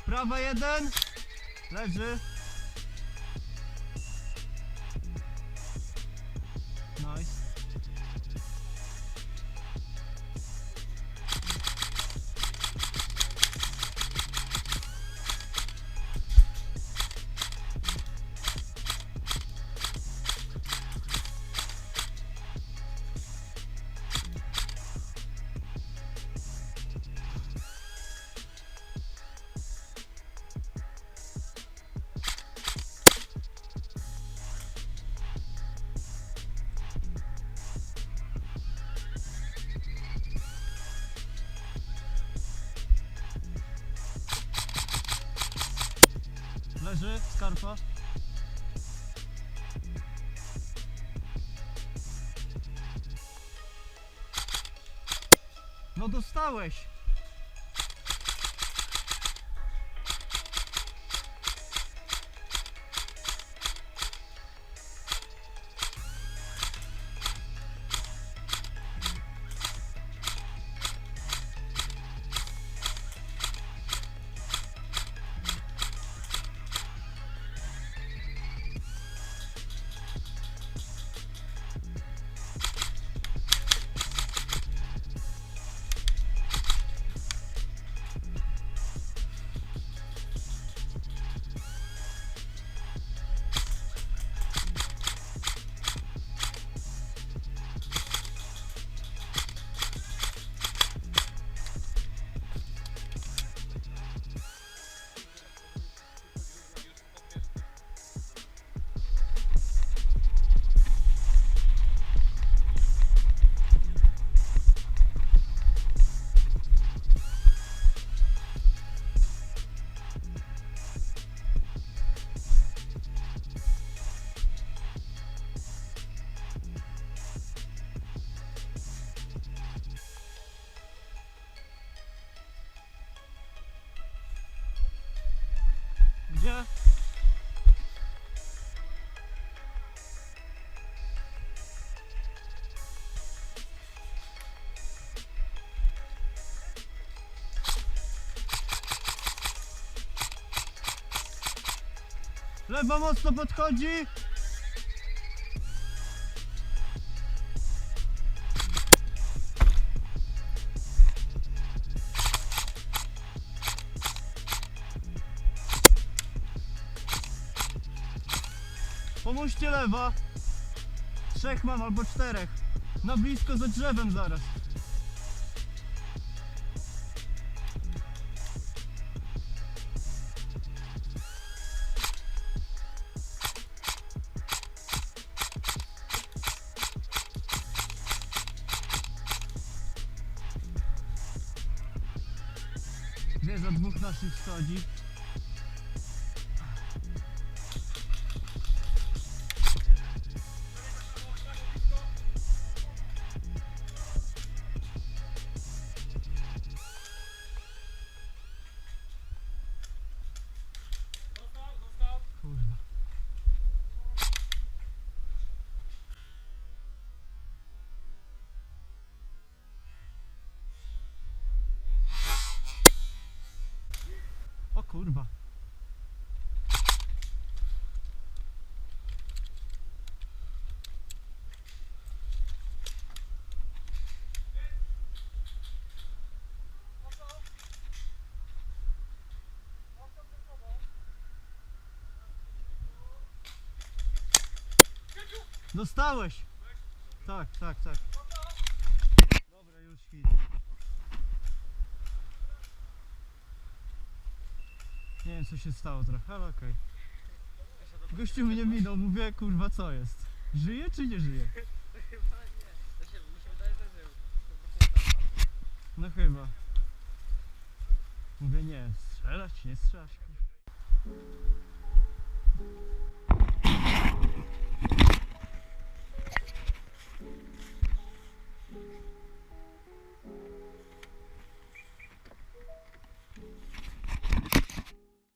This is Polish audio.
Prawa jeden, leży. Nice. Leży, skarpa. No dostałeś. Gdzie? Lewa mocno podchodzi. Pomóżcie lewa. 3 mam albo 4. Na blisko za drzewem zaraz. Wie, za 2 naszych schodzi. Dostałeś! Tak. Dobra, już świt. Nie wiem co się stało trochę, ale okej. Gościu mnie minął, mówię kurwa co jest? Żyje czy nie żyje? Mi się wydaje, że żył. No chyba. Mówię nie, strzelać czy nie strzelać?